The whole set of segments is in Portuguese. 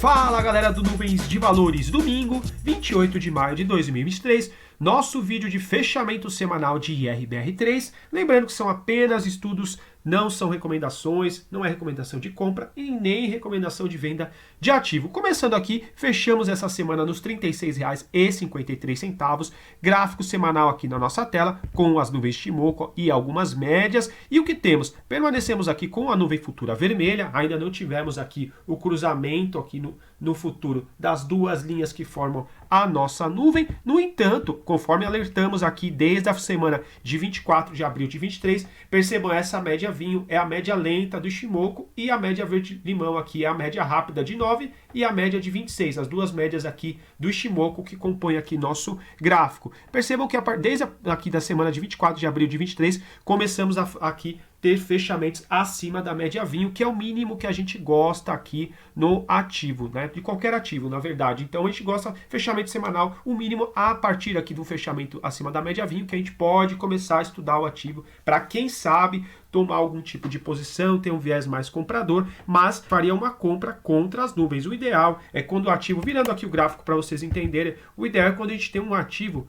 Fala galera do Nuvens de Valores, domingo 28 de maio de 2023, nosso vídeo de fechamento semanal de IRBR3, lembrando que são apenas estudos, não são recomendações, não é recomendação de compra e nem recomendação de venda de ativo. Começando aqui, fechamos essa semana nos R$ 36,53, gráfico semanal aqui na nossa tela, com as nuvens Shimoku e algumas médias. E o que temos? Permanecemos aqui com a nuvem futura vermelha, ainda não tivemos aqui o cruzamento aqui no futuro das duas linhas que formam a nossa nuvem. No entanto, conforme alertamos aqui desde a semana de 24 de abril de 23, percebam essa média vinho é a média lenta do Shimoku e a média verde-limão aqui é a média rápida de 9 e a média de 26, as duas médias aqui do Shimoku que compõem aqui nosso gráfico. Percebam que desde aqui da semana de 24 de abril de 23, começamos aqui ter fechamentos acima da média vinho, que é o mínimo que a gente gosta aqui no ativo, né? De qualquer ativo, na verdade. Então a gente gosta fechamento semanal, o mínimo a partir aqui do fechamento acima da média vinho, que a gente pode começar a estudar o ativo para quem sabe tomar algum tipo de posição, ter um viés mais comprador, mas faria uma compra contra as nuvens. O ideal é quando o ativo, virando aqui o gráfico para vocês entenderem, o ideal é quando a gente tem um ativo,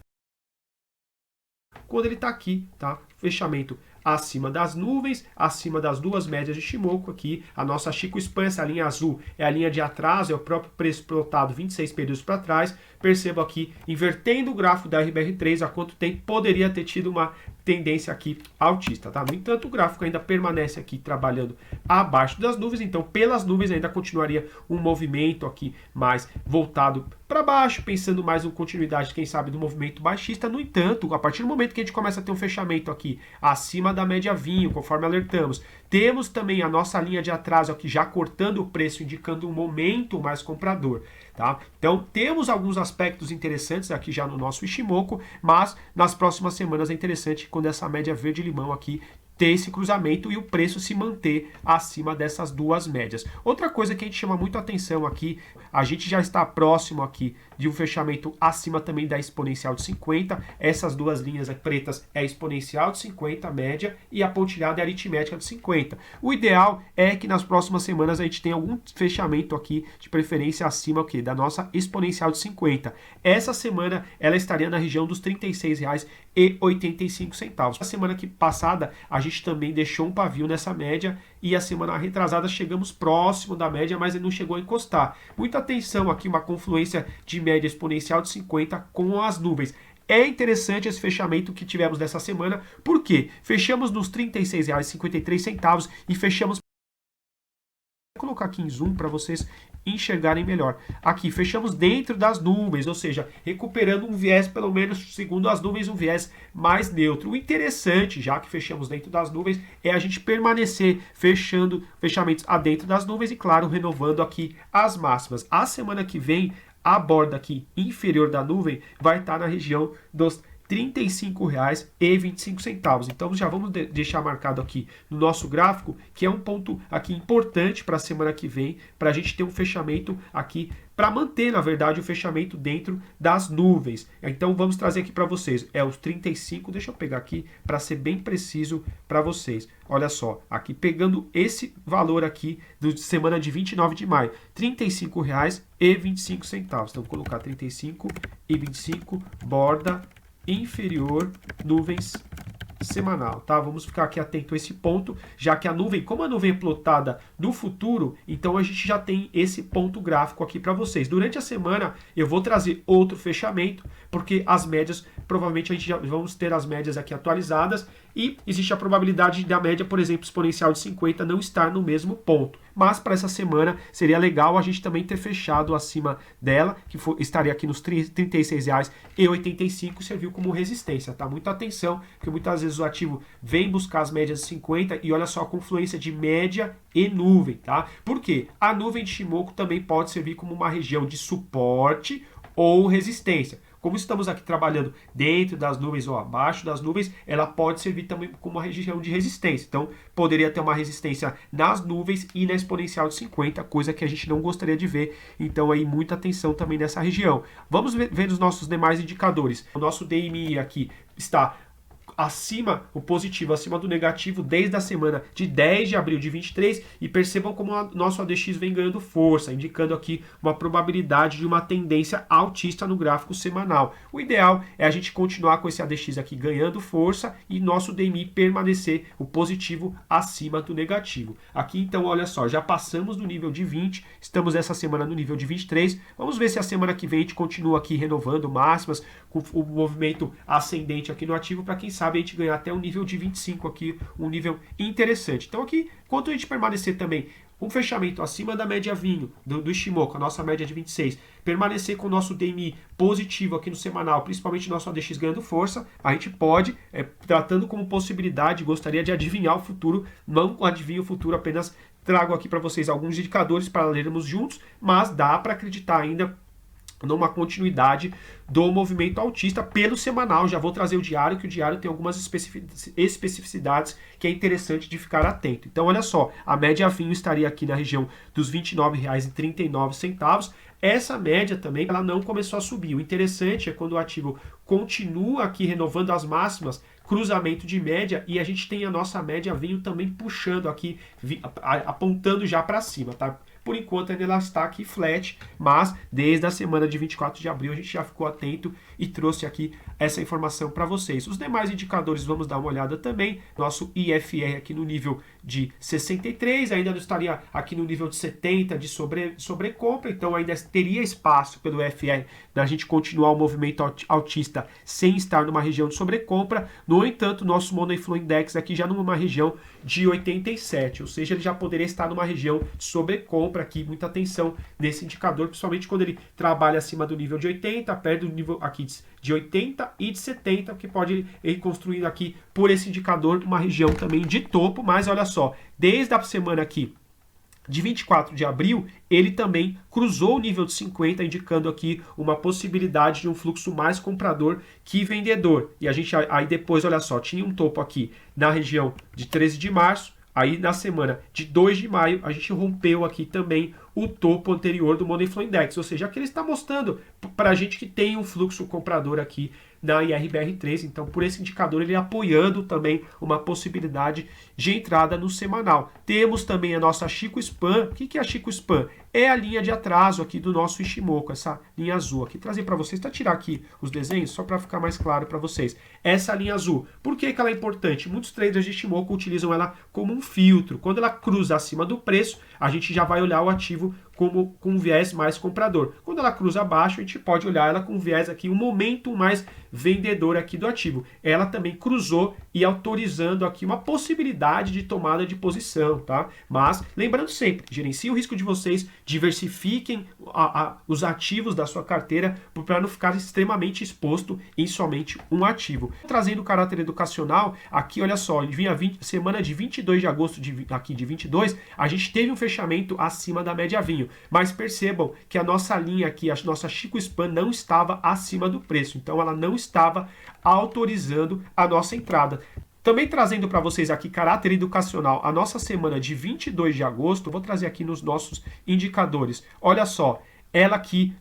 quando ele está aqui, tá? Fechamento acima das nuvens, acima das duas médias de Shimoku aqui, a nossa Chico Span, essa linha azul é a linha de atraso, é o próprio preço plotado 26 períodos para trás. Percebo aqui, invertendo o gráfico da RBR3, há quanto tempo poderia ter tido uma tendência aqui altista, tá? No entanto, o gráfico ainda permanece aqui trabalhando abaixo das nuvens, então pelas nuvens ainda continuaria um movimento aqui mais voltado para baixo, pensando mais em continuidade, quem sabe, do movimento baixista. No entanto, a partir do momento que a gente começa a ter um fechamento aqui acima da média vinho, conforme alertamos, temos também a nossa linha de atraso aqui já cortando o preço, indicando um momento mais comprador, tá? Então, temos alguns aspectos interessantes aqui já no nosso Ishimoku, mas nas próximas semanas é interessante quando essa média verde-limão aqui ter esse cruzamento e o preço se manter acima dessas duas médias. Outra coisa que a gente chama muito atenção aqui, a gente já está próximo aqui de um fechamento acima também da exponencial de 50. Essas duas linhas pretas é a exponencial de 50, a média, e a pontilhada é a aritmética de 50. O ideal é que nas próximas semanas a gente tenha algum fechamento aqui, de preferência acima da nossa exponencial de 50. Essa semana ela estaria na região dos R$ 36,85. A semana passada a gente também deixou um pavio nessa média e a semana retrasada chegamos próximo da média, mas ele não chegou a encostar. Muita atenção aqui, uma confluência de média exponencial de 50 com as nuvens. É interessante esse fechamento que tivemos nessa semana, porque fechamos nos R$ 36,53 e fechamos. Vou colocar aqui em zoom para vocês enxergarem melhor. Aqui, fechamos dentro das nuvens, ou seja, recuperando um viés, pelo menos segundo as nuvens, um viés mais neutro. O interessante, já que fechamos dentro das nuvens, é a gente permanecer fechando fechamentos adentro das nuvens e, claro, renovando aqui as máximas. A semana que vem, a borda aqui inferior da nuvem vai estar na região dos R$ 35,25. Então já vamos deixar marcado aqui no nosso gráfico, que é um ponto aqui importante para a semana que vem, para a gente ter um fechamento aqui, para manter, na verdade, o fechamento dentro das nuvens. Então vamos trazer aqui para vocês, é os 35, deixa eu pegar aqui para ser bem preciso para vocês. Olha só, aqui pegando esse valor aqui da semana de 29 de maio, R$ 35,25. Então vou colocar 35,25, borda inferior, nuvens semanal, tá? Vamos ficar aqui atento a esse ponto, já que a nuvem, como a nuvem é plotada do futuro, então a gente já tem esse ponto gráfico aqui para vocês. Durante a semana eu vou trazer outro fechamento, porque as médias, provavelmente a gente já vamos ter as médias aqui atualizadas e existe a probabilidade da média, por exemplo, exponencial de 50 não estar no mesmo ponto. Mas para essa semana seria legal a gente também ter fechado acima dela, que estaria aqui nos R$ 36,85, serviu como resistência, tá? Muita atenção, porque muitas vezes o ativo vem buscar as médias de 50 e olha só a confluência de média e nuvem, tá? Por quê? A nuvem de Shimoku também pode servir como uma região de suporte ou resistência. Como estamos aqui trabalhando dentro das nuvens ou abaixo das nuvens, ela pode servir também como uma região de resistência. Então, poderia ter uma resistência nas nuvens e na exponencial de 50, coisa que a gente não gostaria de ver. Então, aí, muita atenção também nessa região. Vamos ver os nossos demais indicadores. O nosso DMI aqui está acima, o positivo acima do negativo desde a semana de 10 de abril de 23 e percebam como o nosso ADX vem ganhando força, indicando aqui uma probabilidade de uma tendência altista no gráfico semanal. O ideal é a gente continuar com esse ADX aqui ganhando força e nosso DMI permanecer o positivo acima do negativo. Aqui então, olha só, já passamos do nível de 20, estamos essa semana no nível de 23, vamos ver se a semana que vem a gente continua aqui renovando máximas, com o movimento ascendente aqui no ativo, para quem sabe a gente ganhar até o nível de 25 aqui, um nível interessante. Então aqui, enquanto a gente permanecer também um fechamento acima da média vinho do Ishimoku, a nossa média de 26, permanecer com o nosso DMI positivo aqui no semanal, principalmente nosso ADX ganhando força, a gente pode, tratando como possibilidade, gostaria de adivinhar o futuro, não adivinho o futuro, apenas trago aqui para vocês alguns indicadores para lermos juntos, mas dá para acreditar ainda numa continuidade do movimento altista pelo semanal. Já vou trazer o diário, que o diário tem algumas especificidades que é interessante de ficar atento. Então, olha só, a média vinho estaria aqui na região dos R$ 29,39. Essa média também, ela não começou a subir. O interessante é quando o ativo continua aqui renovando as máximas, cruzamento de média, e a gente tem a nossa média vinho também puxando aqui, apontando já para cima, tá? Por enquanto ainda ela está aqui flat, mas desde a semana de 24 de abril a gente já ficou atento e trouxe aqui essa informação para vocês. Os demais indicadores vamos dar uma olhada também. Nosso IFR aqui no nível de 63, ainda não estaria aqui no nível de 70 de sobrecompra, então ainda teria espaço pelo IFR da gente continuar o movimento altista sem estar numa região de sobrecompra. No entanto, nosso Mono Flow Index aqui já numa região de 87, ou seja, ele já poderia estar numa região de sobrecompra aqui. Muita atenção nesse indicador, principalmente quando ele trabalha acima do nível de 80, perto do nível aqui de 80 e de 70, que pode ir construindo aqui por esse indicador uma região também de topo. Mas olha só, desde a semana aqui de 24 de abril, ele também cruzou o nível de 50, indicando aqui uma possibilidade de um fluxo mais comprador que vendedor. E a gente aí depois, olha só, tinha um topo aqui na região de 13 de março, aí na semana de 2 de maio, a gente rompeu aqui também o topo anterior do Money Flow Index, ou seja, aqui ele está mostrando para a gente que tem um fluxo comprador aqui na IRBR3, então por esse indicador ele apoiando também uma possibilidade de entrada no semanal. Temos também a nossa Chico Span. O que é a Chico Span? É a linha de atraso aqui do nosso Ishimoku, essa linha azul aqui. Trazer para vocês, para tirar aqui os desenhos, só para ficar mais claro para vocês. Essa linha azul, por que ela é importante? Muitos traders de Ishimoku utilizam ela como um filtro. Quando ela cruza acima do preço, a gente já vai olhar o ativo como com um viés mais comprador. Quando ela cruza abaixo, a gente pode olhar ela com um viés aqui, um momento mais vendedor aqui do ativo. Ela também cruzou e autorizando aqui uma possibilidade de tomada de posição, tá? Mas, lembrando sempre, gerenciem o risco de vocês, diversifiquem os ativos da sua carteira para não ficar extremamente exposto em somente um ativo. Trazendo o caráter educacional, aqui olha só, semana de 22 de agosto aqui de 22, a gente teve um fechamento acima da média vinho. Mas percebam que a nossa linha aqui, a nossa Chico Span não estava acima do preço. Então ela não estava autorizando a nossa entrada. Também trazendo para vocês aqui caráter educacional, a nossa semana de 22 de agosto, vou trazer aqui nos nossos indicadores. Olha só, ela aqui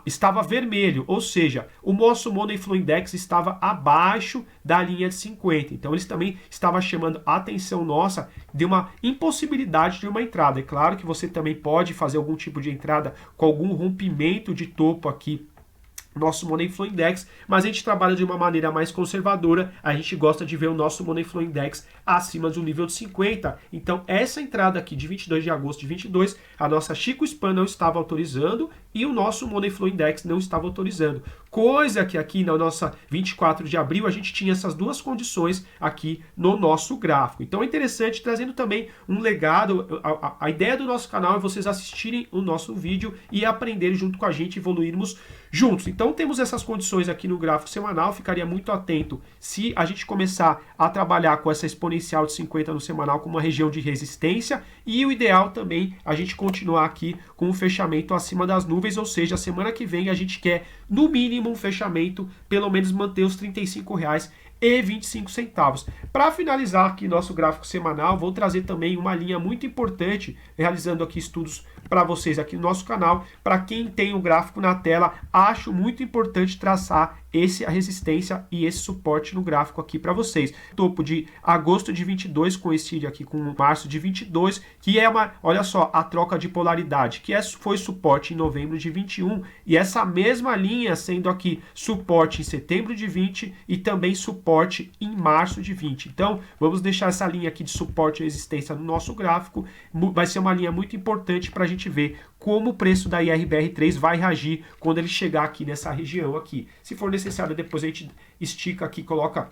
estava vermelho, ou seja, o nosso Money Flow Index estava abaixo da linha de 50. Então, eles também estavam chamando a atenção nossa de uma impossibilidade de uma entrada. É claro que você também pode fazer algum tipo de entrada com algum rompimento de topo aqui, nosso Money Flow Index, mas a gente trabalha de uma maneira mais conservadora. A gente gosta de ver o nosso Money Flow Index acima do nível de 50. Então, essa entrada aqui de 22 de agosto de 22, a nossa Chico Span não estava autorizando e o nosso Money Flow Index não estava autorizando. Coisa que aqui na nossa 24 de abril a gente tinha essas duas condições aqui no nosso gráfico. Então é interessante, trazendo também um legado. A ideia do nosso canal é vocês assistirem o nosso vídeo e aprenderem junto com a gente, evoluirmos juntos. Então temos essas condições aqui no gráfico semanal. Ficaria muito atento se a gente começar a trabalhar com essa exponencial de 50 no semanal como uma região de resistência, e o ideal também a gente continuar aqui com um fechamento acima das nuvens, ou seja, a semana que vem a gente quer no mínimo um fechamento, pelo menos manter os R$ 35,25. Para finalizar aqui nosso gráfico semanal, vou trazer também uma linha muito importante, realizando aqui estudos para vocês aqui no nosso canal. Para quem tem o gráfico na tela, acho muito importante traçar a resistência e esse suporte no gráfico aqui para vocês. Topo de agosto de 22 coincide aqui com março de 22, que é olha só, a troca de polaridade, que foi suporte em novembro de 21, e essa mesma linha sendo aqui suporte em setembro de 20 e também suporte em março de 20. Então, vamos deixar essa linha aqui de suporte e resistência no nosso gráfico. Vai ser uma linha muito importante para a gente ver como o preço da IRBR3 vai reagir quando ele chegar aqui nessa região aqui. Se for necessário, depois a gente estica aqui, coloca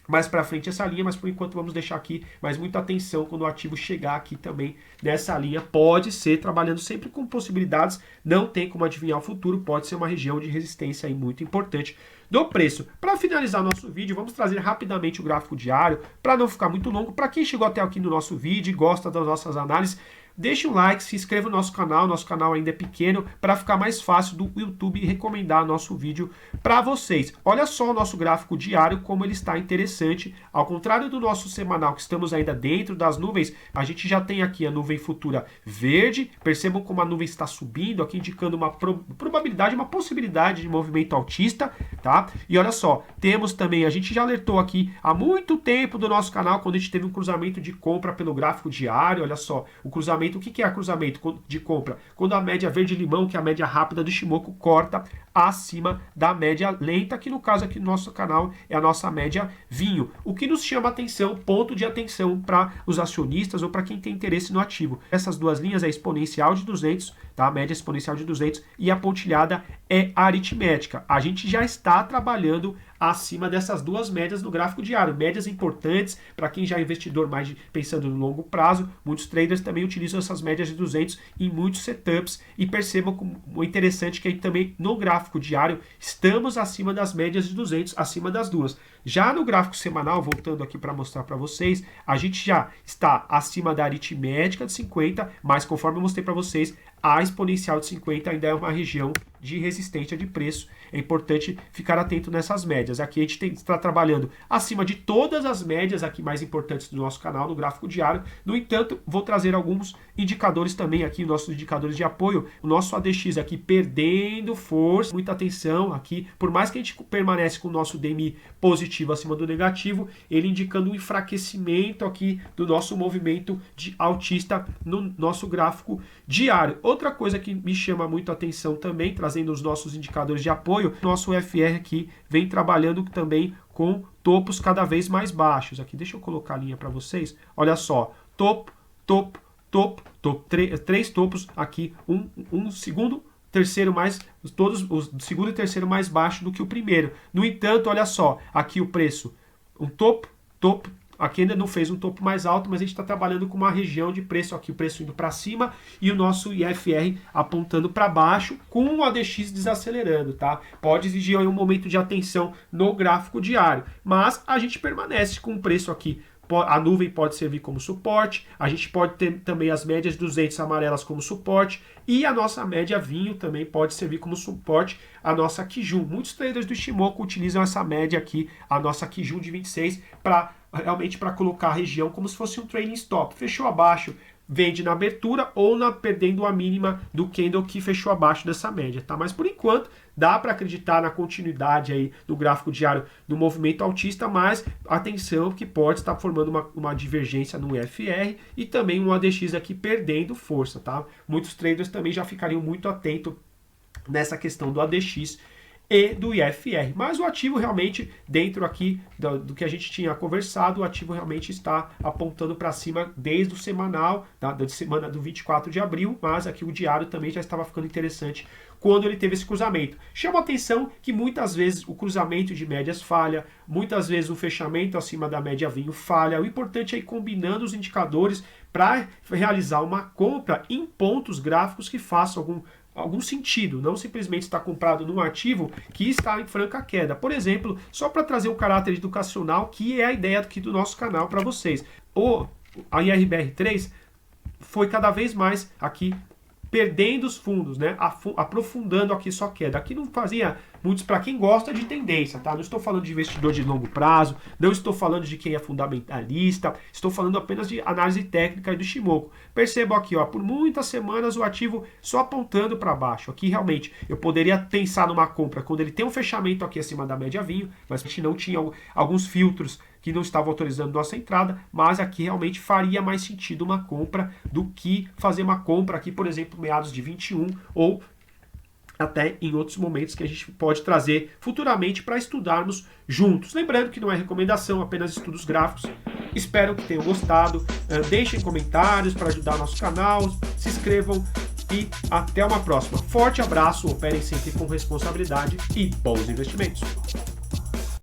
mais para frente essa linha, mas por enquanto vamos deixar aqui, mas muita atenção quando o ativo chegar aqui também nessa linha. Pode ser, trabalhando sempre com possibilidades, não tem como adivinhar o futuro, pode ser uma região de resistência aí muito importante do preço. Para finalizar nosso vídeo, vamos trazer rapidamente o gráfico diário, para não ficar muito longo. Para quem chegou até aqui no nosso vídeo e gosta das nossas análises, deixe um like, se inscreva no nosso canal ainda é pequeno, para ficar mais fácil do YouTube recomendar nosso vídeo para vocês. Olha só o nosso gráfico diário, como ele está interessante. Ao contrário do nosso semanal, que estamos ainda dentro das nuvens, a gente já tem aqui a nuvem futura verde. Percebam como a nuvem está subindo, aqui indicando uma probabilidade, uma possibilidade de movimento altista, tá? E olha só, temos também, a gente já alertou aqui há muito tempo do nosso canal, quando a gente teve um cruzamento de compra pelo gráfico diário. Olha só, o cruzamento. O que é cruzamento de compra? Quando a média verde-limão, que é a média rápida do Ichimoku, corta acima da média lenta, que no caso aqui no nosso canal é a nossa média vinho. O que nos chama atenção, ponto de atenção para os acionistas ou para quem tem interesse no ativo. Essas duas linhas é a exponencial de 200, tá? A média exponencial de 200, e a pontilhada é a aritmética. A gente já está trabalhando acima dessas duas médias no gráfico diário. Médias importantes para quem já é investidor mais pensando no longo prazo. Muitos traders também utilizam essas médias de 200 em muitos setups, e percebam como o interessante que aí também no gráfico diário estamos acima das médias de 200, acima das duas. Já no gráfico semanal, voltando aqui para mostrar para vocês, a gente já está acima da aritmética de 50, mas conforme eu mostrei para vocês, a exponencial de 50 ainda é uma região de resistência de preço. É importante ficar atento nessas médias. Aqui a gente está trabalhando acima de todas as médias aqui mais importantes do nosso canal no gráfico diário. No entanto, vou trazer alguns indicadores também aqui, nossos indicadores de apoio. O nosso ADX aqui perdendo força, muita atenção aqui. Por mais que a gente permanece com o nosso DMI positivo acima do negativo, ele indicando um enfraquecimento aqui do nosso movimento de altista no nosso gráfico diário. Outra coisa que me chama muito a atenção também, trazendo os nossos indicadores de apoio, nosso FR aqui vem trabalhando também com topos cada vez mais baixos. Aqui, deixa eu colocar a linha para vocês. Olha só, topo, topo, topo, topo, três topos aqui, um segundo, terceiro mais, todos os segundo e terceiro mais baixo do que o primeiro. No entanto, olha só, aqui o preço, um topo, topo. Aqui ainda não fez um topo mais alto, mas a gente está trabalhando com uma região de preço aqui, o preço indo para cima e o nosso IFR apontando para baixo, com o ADX desacelerando, tá? Pode exigir aí um momento de atenção no gráfico diário, mas a gente permanece com o preço aqui. A nuvem pode servir como suporte, a gente pode ter também as médias 200 amarelas como suporte, e a nossa média vinho também pode servir como suporte, a nossa Kijun. Muitos traders do Ichimoku utilizam essa média aqui, a nossa Kijun de 26, realmente para colocar a região como se fosse um trailing stop. Fechou abaixo, vende na abertura ou perdendo a mínima do candle que fechou abaixo dessa média, tá? Mas por enquanto dá para acreditar na continuidade aí do gráfico diário do movimento altista, mas atenção que pode estar formando uma divergência no FR e também um ADX aqui perdendo força, tá? Muitos traders também já ficariam muito atentos nessa questão do ADX e do IFR, mas o ativo realmente, dentro aqui do que a gente tinha conversado, o ativo realmente está apontando para cima desde o semanal, da semana do 24 de abril, mas aqui o diário também já estava ficando interessante quando ele teve esse cruzamento. Chama a atenção que muitas vezes o cruzamento de médias falha, muitas vezes o fechamento acima da média vinho falha. O importante é ir combinando os indicadores para realizar uma compra em pontos gráficos que façam algum sentido, não simplesmente estar comprado num ativo que está em franca queda. Por exemplo, só para trazer um caráter educacional, que é a ideia aqui do nosso canal para vocês. A IRBR3 foi cada vez mais aqui perdendo os fundos, né? Aprofundando aqui sua queda. Aqui não fazia muitos para quem gosta de tendência, tá? Não estou falando de investidor de longo prazo, não estou falando de quem é fundamentalista, estou falando apenas de análise técnica e do Shimoku. Percebam aqui, ó, por muitas semanas o ativo só apontando para baixo. Aqui realmente eu poderia pensar numa compra quando ele tem um fechamento aqui acima da média vinho, mas a gente não tinha alguns filtros que não estavam autorizando nossa entrada, mas aqui realmente faria mais sentido uma compra do que fazer uma compra aqui, por exemplo, meados de 21 ou até em outros momentos que a gente pode trazer futuramente para estudarmos juntos. Lembrando que não é recomendação, apenas estudos gráficos. Espero que tenham gostado. Deixem comentários para ajudar nosso canal, se inscrevam e até uma próxima. Forte abraço, operem sempre com responsabilidade e bons investimentos.